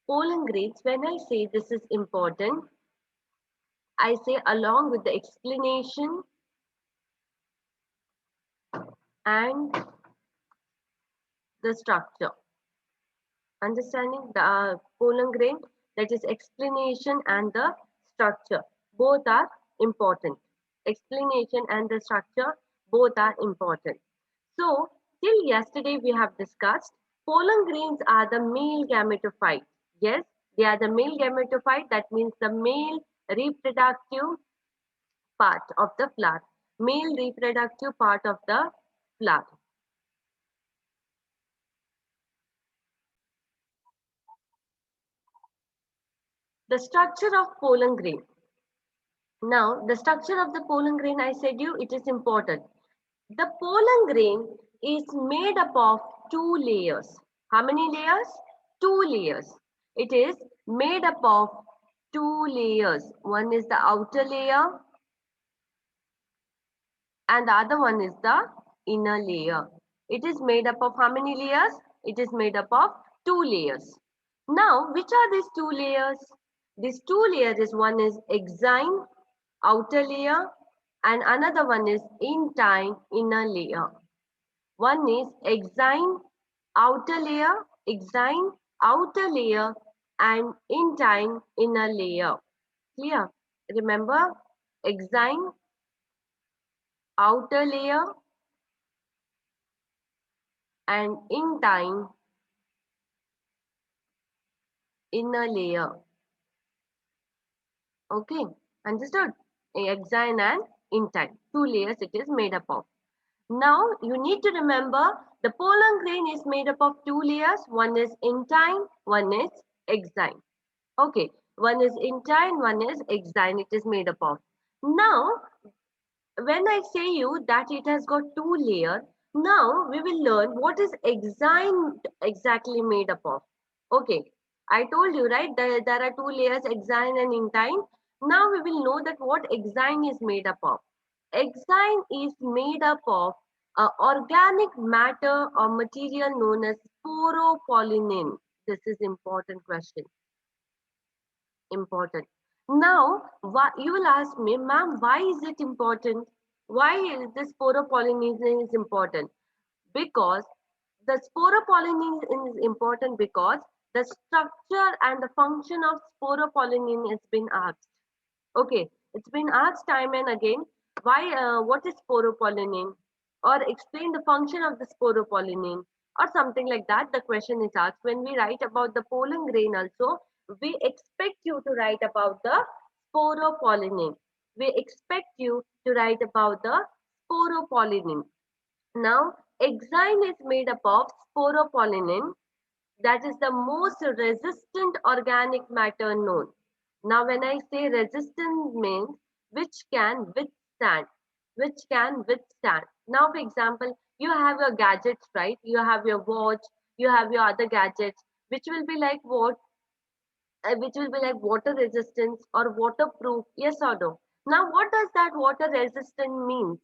Pollen grains, when I say this is important, I say along with the explanation and the structure. Understanding the pollen grain, that is explanation and the structure. Both are important. Explanation and the structure, both are important. So, till yesterday we have discussed pollen grains are the male gametophyte. Yes, they are the male gametophyte. That means the male reproductive part of the flower. Male reproductive part of the flower. The structure of pollen grain. Now, the structure of the pollen grain, I said you, it is important. The pollen grain is made up of two layers. How many layers? Two layers. It is made up of two layers. One is the outer layer and the other one is the inner layer. It is made up of how many layers? It is made up of two layers. Now, which are these two layers? These two layers is one is exine, outer layer, and another one is intine, inner layer. One is exine, outer layer, and intine, inner layer. Clear? Remember, exine, outer layer, and intine, inner layer. Okay, understood? Exine and intine. Two layers it is made up of. Now you need to remember the pollen grain is made up of two layers. One is intine, one is exine. Okay, one is intine, one is exine. It is made up of. Now, when I say you that it has got two layers, now we will learn what is exine exactly made up of. Okay, I told you right. There are two layers, exine and intine. Now we will know that what exine is made up of. Exine is made up of organic matter or material known as sporopollenin. This is important question. Important. Now, you will ask me, ma'am, why is it important? Why is this sporopollenin is important? Because the sporopollenin is important because the structure and the function of sporopollenin has been asked. Okay, it's been asked time and again. Why? What is sporopollenin? Or explain the function of the sporopollenin, or something like that. The question is asked when we write about the pollen grain. Also, we expect you to write about the sporopollenin. We expect you to write about the sporopollenin. Now, exine is made up of sporopollenin, that is the most resistant organic matter known. Now, when I say resistant means which can withstand, which can withstand. Now, for example, you have your gadgets, right? You have your watch, you have your other gadgets, which will be like what? Which will be like water resistance or waterproof, yes or no? Now, what does that water resistant means?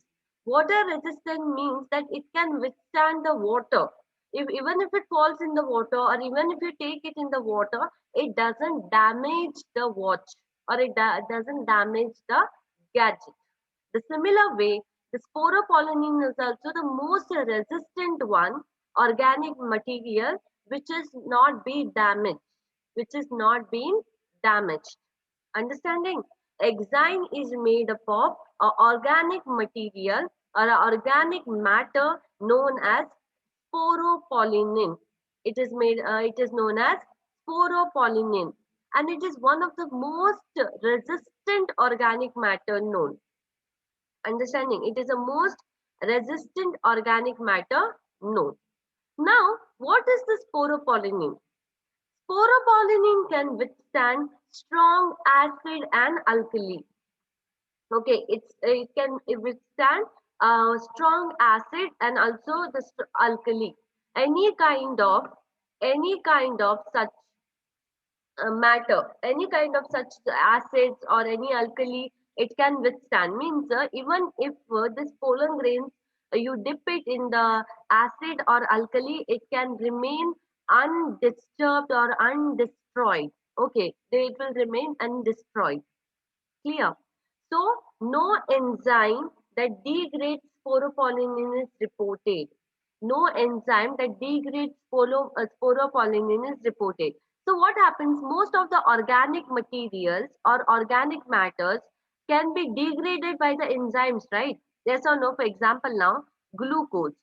Water resistant means that it can withstand the water. If even if it falls in the water or even if you take it in the water, it doesn't damage the watch or it doesn't damage the gadget. The similar way, the sporopollenin is also the most resistant one organic material which is not be damaged, which is not being damaged. Understanding? Exine is made up of organic material or organic matter known as sporopollenin. It is known as sporopollenin, and it is one of the most resistant organic matter known. Understanding? It is the most resistant organic matter known. Now, what is the sporopollenin? Sporopollenin can withstand strong acid and alkali. Okay, it can withstand strong acid and also the alkali. Any kind of such matter, any kind of such acids or any alkali, it can withstand. Means even if this pollen grains you dip it in the acid or alkali, it can remain undisturbed or undestroyed. Okay, it will remain undestroyed. Clear? So, no enzyme that degrades sporopollenin is reported. No enzyme that degrades sporopollenin is reported. So, what happens? Most of the organic materials or organic matters can be degraded by the enzymes, right? Yes or no? For example, now glucose.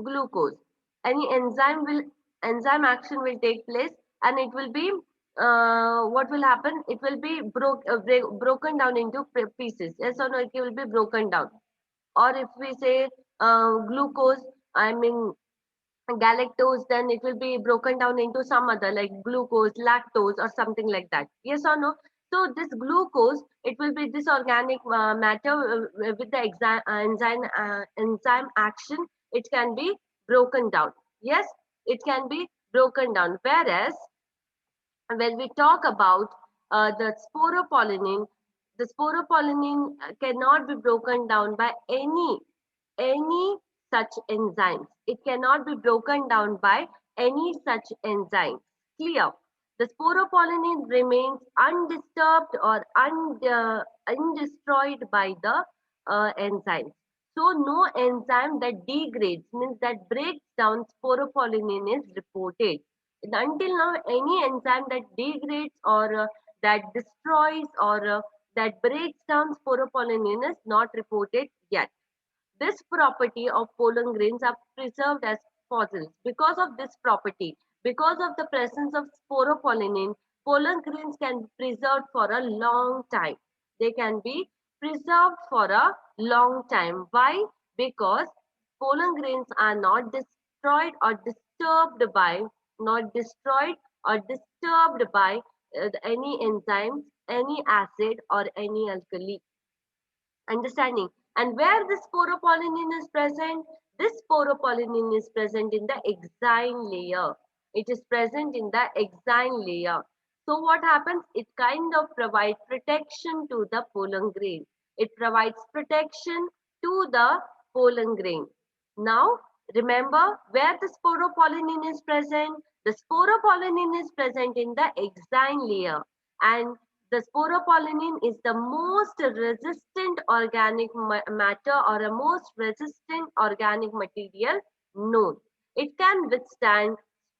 Glucose. Any enzyme action will take place, and it will be what will happen? It will be broken down into pieces. Yes or no? It will be broken down. Or if we say glucose, I mean galactose, then it will be broken down into some other like glucose, lactose, or something like that. Yes or no? So this glucose, it will be this organic matter with the enzyme action. It can be broken down. Yes, it can be broken down. Whereas when we talk about the sporopollenin cannot be broken down by any such enzymes. It cannot be broken down by any such enzymes. Clear? The sporopollenin remains undisturbed or undestroyed by the enzymes. So no enzyme that degrades, means that breaks down sporopollenin is reported. Until now, any enzyme that degrades or that destroys or that breaks down sporopollenin is not reported yet. This property of pollen grains are preserved as fossils. Because of this property, because of the presence of sporopollenin, pollen grains can be preserved for a long time. They can be preserved for a long time. Why? Because pollen grains are not destroyed or disturbed by, not destroyed or disturbed by any enzymes, any acid, or any alkali. Understanding. And where this sporopollenin is present, this sporopollenin is present in the exine layer. It is present in the exine layer. So what happens? It kind of provides protection to the pollen grain. It provides protection to the pollen grain. Now remember where the sporopollenin is present. The sporopollenin is present in the exine layer, and the sporopollenin is the most resistant organic matter or a most resistant organic material known. It can withstand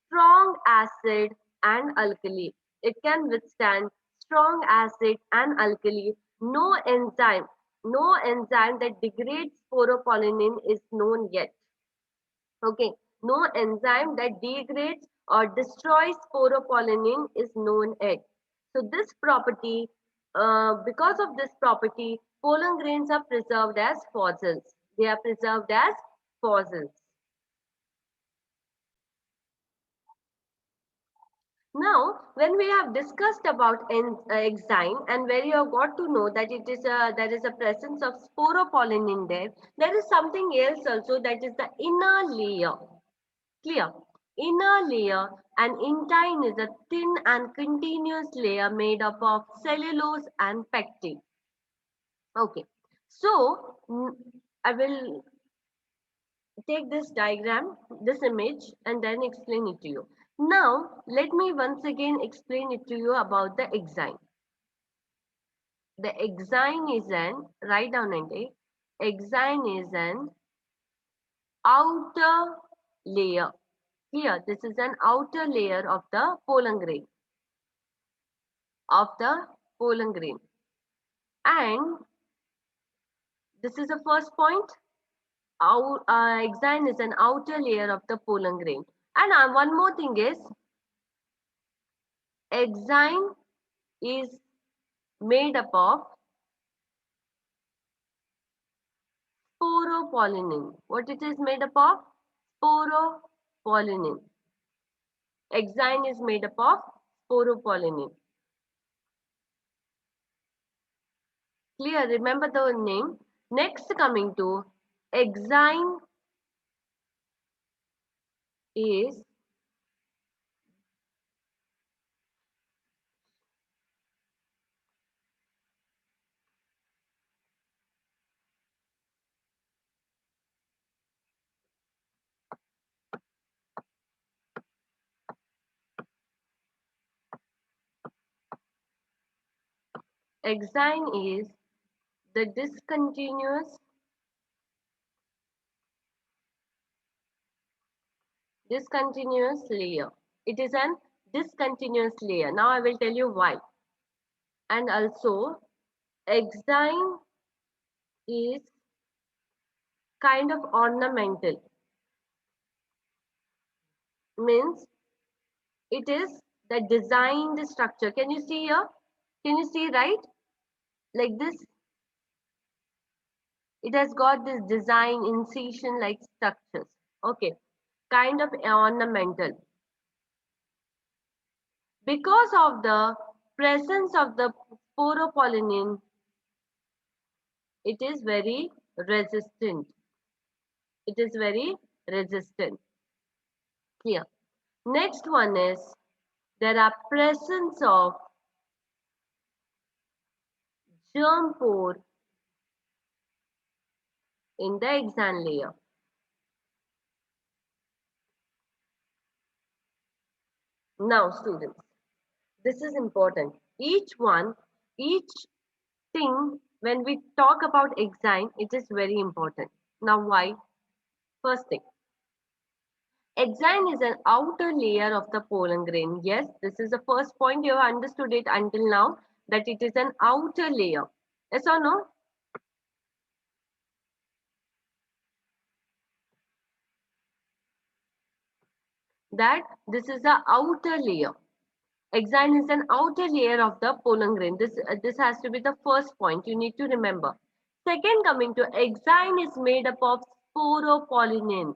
strong acid and alkali. It can withstand strong acid and alkali. No enzyme that degrades sporopollenin is known yet. Okay, no enzyme that degrades or destroys sporopollenin is known yet. So this property, because of this property, pollen grains are preserved as fossils. They are preserved as fossils. Now, when we have discussed about exine and where you have got to know that there is a presence of sporopollenin there is something else also, that is the inner layer. Clear? Inner layer, an intine is a thin and continuous layer made up of cellulose and pectin. Okay. So, I will take this diagram, this image, and then explain it to you. Now, let me once again explain it to you about the exine. The exine is write down and take, exine is an outer layer. Here, this is an outer layer of the pollen grain. Of the pollen grain. And this is the first point. Exine is an outer layer of the pollen grain. And one more thing is, exine is made up of sporopollenin. What it is made up of? Sporopollenin. Exine is made up of sporopollenin. Clear? Remember the name. Next, coming to exine is Exine is the discontinuous layer. It is an discontinuous layer. Now I will tell you why. And also, exine is kind of ornamental. Means it is the designed structure. Can you see here? Can you see, right? Like this. It has got this design incision like structures. Okay. Kind of ornamental. Because of the presence of the sporopollenin, it is very resistant. It is very resistant. Clear. Next one is there are presence of germ pore in the exine layer. Now students, this is important. Each thing when we talk about exine, it is very important. Now why? First thing, exine is an outer layer of the pollen grain. Yes, this is the first point you have understood it until now, that it is an outer layer. Yes or no? That this is the outer layer. Exine is an outer layer of the pollen grain. This has to be the first point you need to remember. Second, coming to exine is made up of sporopollenin.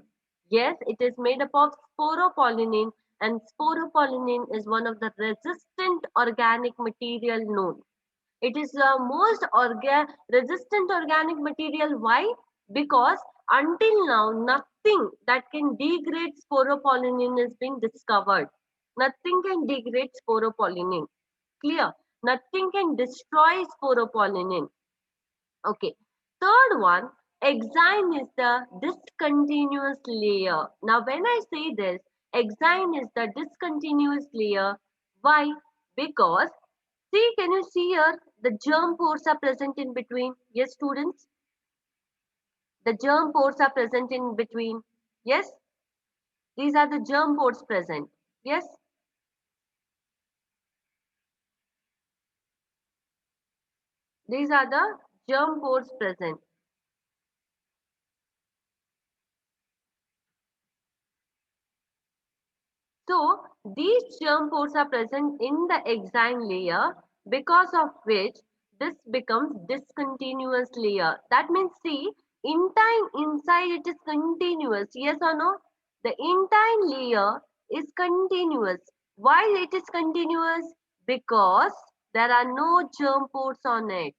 Yes, it is made up of sporopollenin, and sporopollenin is one of the resistant organic material known. It is the most resistant organic material. Why? Because until now, nothing that can degrade sporopollenin has been discovered. Nothing can degrade sporopollenin. Clear? Nothing can destroy sporopollenin. Okay. Third one, exine is the discontinuous layer. Now, when I say this, exine is the discontinuous layer. Why? Because, see, can you see here? The germ pores are present in between. Yes, students? The germ pores are present in between. Yes? These are the germ pores present. Yes? These are the germ pores present. So these germ pores are present in the exine layer, because of which this becomes discontinuous layer. That means, see, intine inside it is continuous. Yes or no? The intine layer is continuous. Why it is continuous? Because there are no germ pores on it.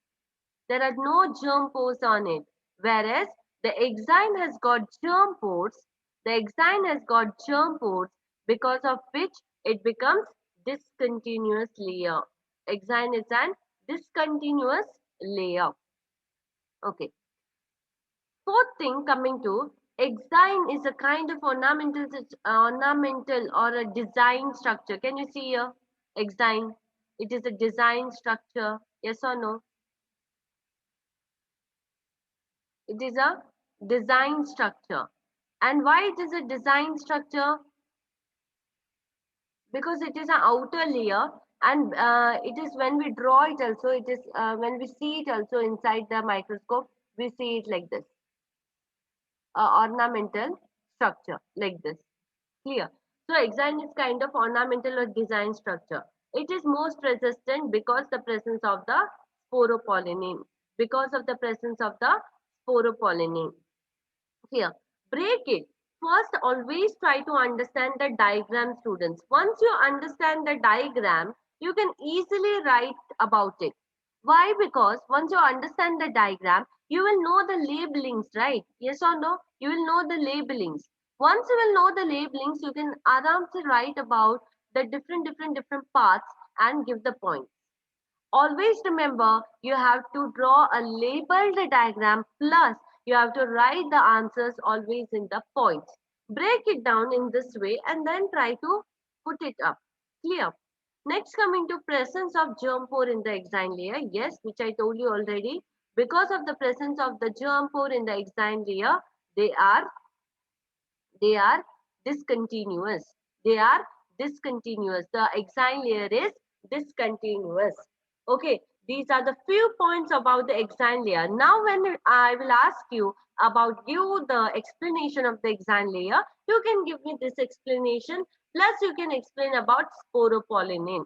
There are no germ pores on it. Whereas the exine has got germ pores. The exine has got germ pores, because of which it becomes discontinuous layer. Exine is an discontinuous layer. Okay. Fourth thing, coming to exine is a kind of ornamental or a design structure. Can you see here? Exine. It is a design structure. Yes or no? It is a design structure. And why it is a design structure? Because it is an outer layer, and it is when we draw it also, it is when we see it also inside the microscope, we see it like this, ornamental structure like this. Clear? So exine is kind of ornamental or design structure. It is most resistant because the presence of the sporopollenin. Because of the presence of the sporopollenin. Here, break it. First, always try to understand the diagram, students. Once you understand the diagram, you can easily write about it. Why? Because once you understand the diagram, you will know the labelings, right? Yes or no? You will know the labelings. Once you will know the labelings, you can aram se write about the different parts and give the points. Always remember, you have to draw a labeled diagram, plus you have to write the answers always in the points. Break it down in this way and then try to put it up. Clear? Next, coming to presence of germ pore in the exine layer. Yes, which I told you already. Because of the presence of the germ pore in the exine layer, they are they are discontinuous. They are discontinuous. The exine layer is discontinuous. Okay, these are the few points about the exine layer. Now when I will ask you about the explanation of the exine layer, you can give me this explanation, plus you can explain about sporopollenin,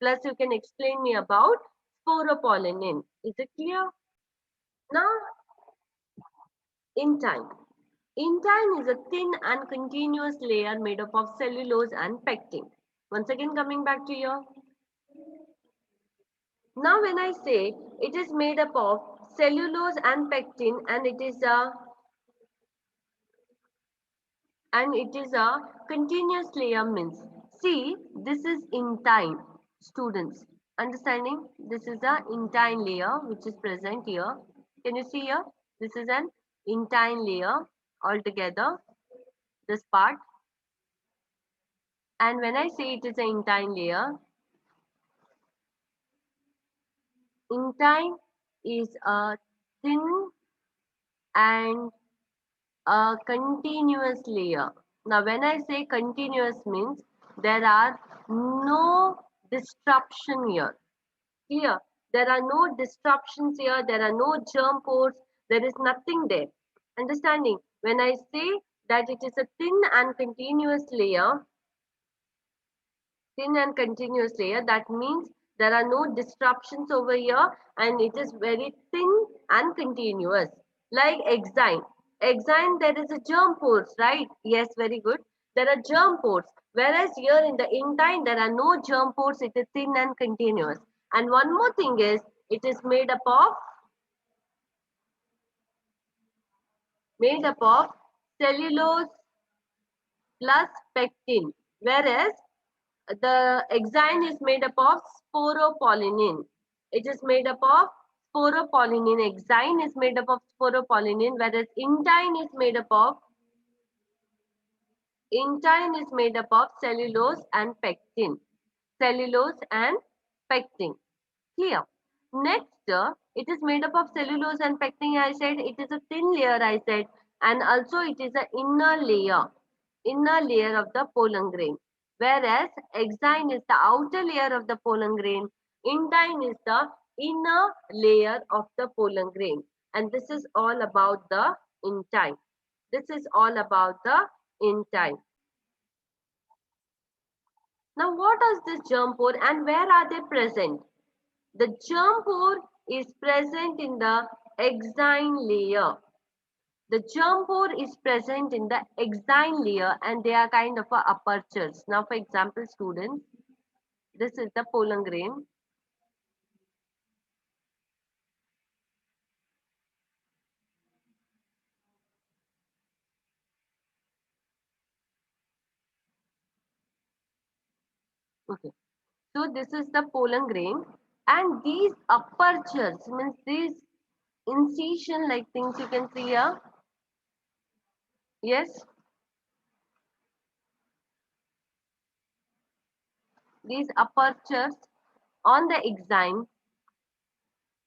plus you can explain me about sporopollenin. Is it clear? Now, intine. Intine is a thin and continuous layer made up of cellulose and pectin. Once again, coming back to here. Now, when I say it is made up of cellulose and pectin, and it is a continuous layer, means, see, this is intine, students. Understanding? This is a intine layer which is present here. Can you see here? This is an intine layer altogether. This part. And when I say it is an intine layer, intine is a thin and a continuous layer. Now, when I say continuous means there are no disruption here. Clear? There are no disruptions here. There are no germ pores. There is nothing there. Understanding? When I say that it is a thin and continuous layer, that means there are no disruptions over here, and it is very thin and continuous, like exine. There is a germ pores, right? Yes, very good. There are germ pores, whereas here in the intine there are no germ pores. It is thin and continuous. And one more thing is, it is made up of cellulose plus pectin, whereas the exine is made up of sporopollenin. It is made up of sporopollenin. Exine is made up of sporopollenin, whereas intine is made up of cellulose and pectin. Cellulose and pectin. Clear? Next, it is made up of cellulose and pectin. I said it is a thin layer. I said, and also it is an inner layer of the pollen grain. Whereas exine is the outer layer of the pollen grain. Intine is the inner layer of the pollen grain. And this is all about the intine. This is all about the intine. Now, what is this germ pore and where are they present? The germ pore is present in the exine layer. The germ pore is present in the exine layer, and they are kind of apertures. Now, for example, students, this is the pollen grain. Okay. So, this is the pollen grain, and these apertures means these incision like things you can see here. Yes, these apertures on the exine,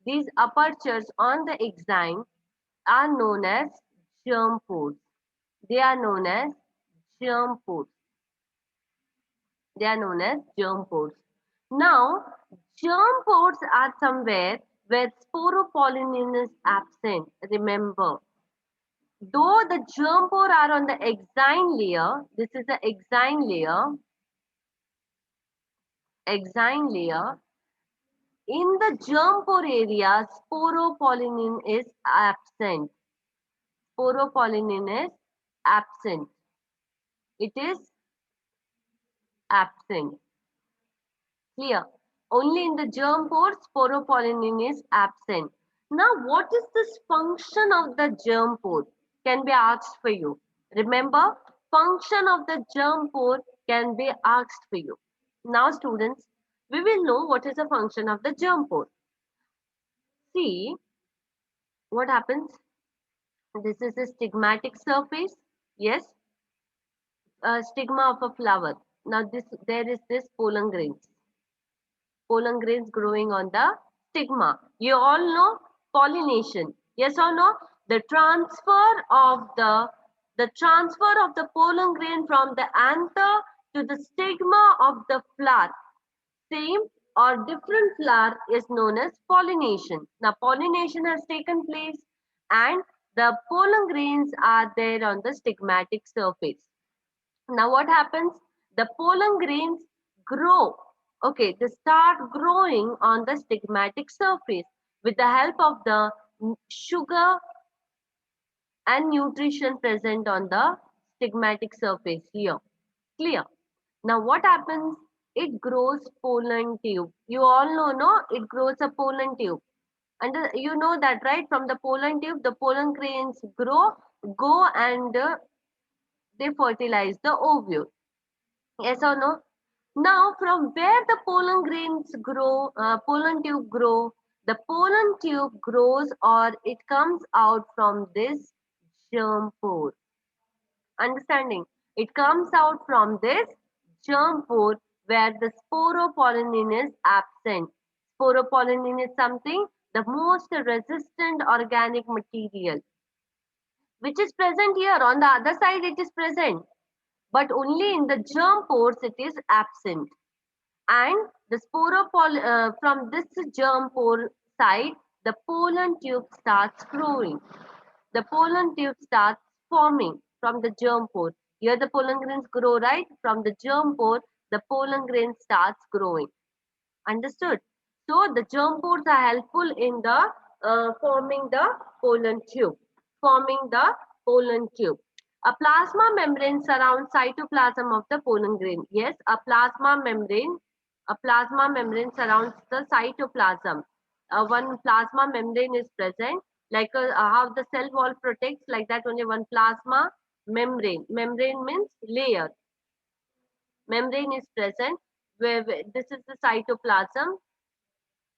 these apertures on the exine are known as germ pores. They are known as germ pores. They are known as germ pores. Now, germ pores are somewhere where sporopollenin is absent. Remember, though the germ pore are on the exine layer, this is the exine layer. In the germ pore area, sporopollenin is absent. Sporopollenin is absent. It is absent. Clear? Only in the germ pore, sporopollenin is absent. Now, what is this function of the germ pore? Can be asked for you. Remember, function of the germ pore can be asked for you. Now, students, we will know what is the function of the germ pore. See, what happens? This is a stigmatic surface. Yes, a stigma of a flower. Now, there is this pollen grains. Pollen grains growing on the stigma. You all know pollination. Yes or no? The transfer of the pollen grain from the anther to the stigma of the flower, same or different flower, is known as pollination. Now pollination has taken place and the pollen grains are there on the stigmatic surface. Now what happens? The pollen grains grow. Okay, they start growing on the stigmatic surface with the help of the sugar and nutrition present on the stigmatic surface here. Clear? Now what happens? It grows pollen tube. You all know, no? It grows a pollen tube. And you know that, right? From the pollen tube, the pollen grains go and they fertilize the ovule. Yes or no? Now, from where the pollen grains grow, pollen tube grow, the pollen tube grows or it comes out from this germ pore. Understanding? It comes out from this germ pore where the sporopollenin is absent. Sporopollenin is something, the most resistant organic material, which is present here. On the other side, it is present, but only in the germ pores it is absent. And the from this germ pore side, the pollen tube starts growing. The pollen tube starts forming from the germ pore. Here the pollen grains grow, right? From the germ pore, the pollen grain starts growing. Understood? So the germ pores are helpful in the forming the pollen tube. Forming the pollen tube. A plasma membrane surrounds cytoplasm of the pollen grain. Yes, a plasma membrane surrounds the cytoplasm. One plasma membrane is present, like how the cell wall protects, like that only one plasma membrane. Membrane means layer. Membrane is present where this is the cytoplasm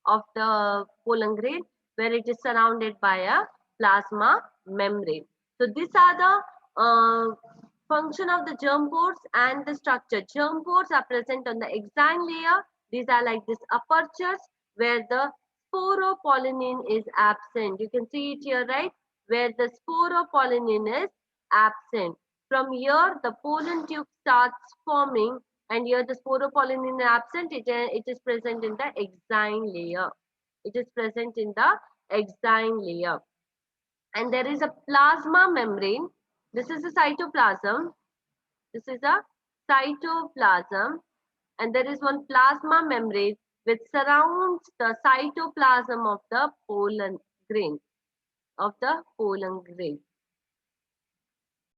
of the pollen grain, where it is surrounded by a plasma membrane. So these are the function of the germ pores and the structure. Germ pores are present on the exine layer. These are like this apertures where the sporopollenin is absent. You can see it here, right? Where the sporopollenin is absent. From here, the pollen tube starts forming, and here the sporopollenin is absent. It is present in the exine layer. It is present in the exine layer. And there is a plasma membrane. This is a cytoplasm. This is a cytoplasm. And there is one plasma membrane which surrounds the cytoplasm of the pollen grain.